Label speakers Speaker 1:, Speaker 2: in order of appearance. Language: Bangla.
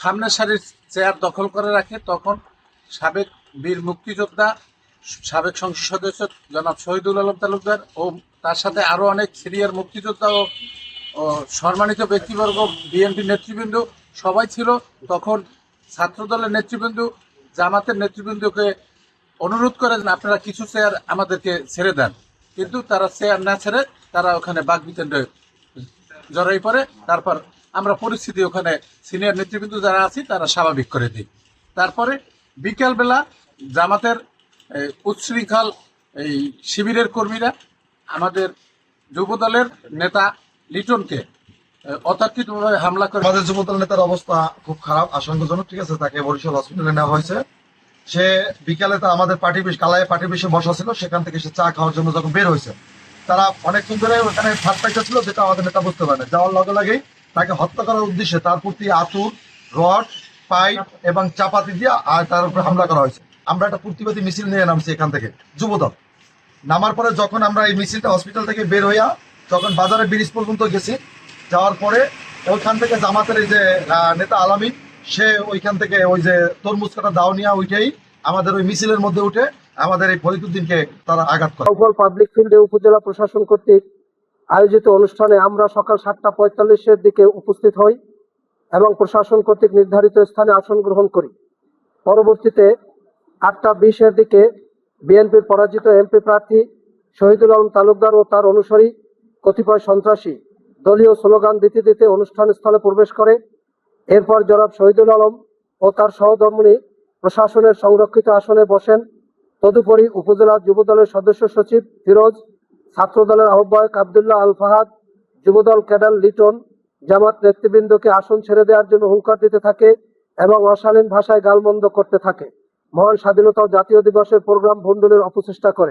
Speaker 1: সামনের সারির চেয়ার দখল করে রাখে, তখন সাবেক বীর মুক্তিযোদ্ধা, সাবেক সংসদ সদস্য জনাব শহীদুল আলম তালুকদার ও তার সাথে আরও অনেক সিনিয়র মুক্তিযোদ্ধা ও সম্মানিত ব্যক্তিবর্গ, বিএনপি নেতৃবৃন্দ সবাই ছিল। তখন ছাত্রদলের নেতৃবৃন্দ জামাতের নেতৃবৃন্দকে অনুরোধ করেন আপনারা কিছু চেয়ার আমাদেরকে ছেড়ে দেন, কিন্তু তারা চেয়ার না ছেড়ে তারা ওখানে বাকবিতণ্ডে জড়াই পড়ে। তারপর আমরা পরিস্থিতি ওখানে সিনিয়র নেতৃবৃন্দ যারা আছি তারা স্বাভাবিক করে দিই। তারপরে বিকেলবেলা জামাতের উচ্ছৃঙ্খল এই শিবিরের কর্মীরা আমাদের যুবদলের নেতা লিটনকে অতর্কিতভাবে হামলা করে।
Speaker 2: আমাদের যুবদল নেতার অবস্থা খুব খারাপ, আশঙ্কাজনক। ঠিক আছে, তাকে বরিশাল হসপিটালে নেওয়া হয়েছে। সে বিকালে তা আমাদের কালায় পার্টি বেশি বসা ছিল, সেখান থেকে সে চা খাওয়ার জন্য যখন বের হয়েছে, তারা অনেকক্ষণ ধরে ওখানে ফাঁক পাইটা ছিল, যেটা আমাদের নেতা বুঝতে পারে। যাওয়ার লগে লগেই তাকে হত্যা করার উদ্দেশ্যে তার প্রতি আতুর, রড, পাইপ এবং চাপাতি দিয়ে আর তার উপরে হামলা করা হয়েছে। আমরা একটা প্রতিবাদী মিছিল নিয়ে নামছি এখান থেকে যুবদল। নামার পরে যখন আমরা এই মিছিলটা হসপিটাল থেকে বের হইয়া যখন বাজারের ব্রিজ পর্যন্ত গেছি, যাওয়ার পরে ওইখান থেকে জামাতের এই যে নেতা আলামিন, সে ওইখান থেকে ওই যে তরমুজ কাটা দাওনিয়া উঠেই আমাদের ওই মিছিলের মধ্যে উঠে আমাদের এই ফরিদুদ্দিনকে তারা আঘাত করে।
Speaker 3: পাবলিক ফিল্ডে উপজেলা প্রশাসন কর্তৃক আয়োজিত অনুষ্ঠানে আমরা সকাল 7:45-এর দিকে উপস্থিত হই এবং প্রশাসন কর্তৃক নির্ধারিত স্থানে আসন গ্রহণ করি। পরবর্তীতে 8:20-এর দিকে বিএনপির পরাজিত এমপি প্রার্থী শহীদুল আলম তালুকদার ও তার অনুসারী কতিপয় সন্ত্রাসী দলীয় স্লোগান দিতে দিতে অনুষ্ঠান স্থলে প্রবেশ করে। এরপর জনাব শহীদুল আলম ও তার সহধর্মিণী প্রশাসনের সংরক্ষিত আসনে বসেন। তদুপরি উপজেলা যুবদলের সদস্য সচিব ফিরোজ, ছাত্রদলের আহ্বায়ক আবদুল্লাহ আল ফাহাদ, যুবদল ক্যাডার লিটন জামাত নেতৃবৃন্দকে আসন ছেড়ে দেওয়ার জন্য হুঙ্কার দিতে থাকে এবং অশালীন ভাষায় গালমন্দ করতে থাকে। মহান স্বাধীনতা ও জাতীয় দিবসের প্রোগ্রাম ভণ্ডুলের অপচেষ্টা করে।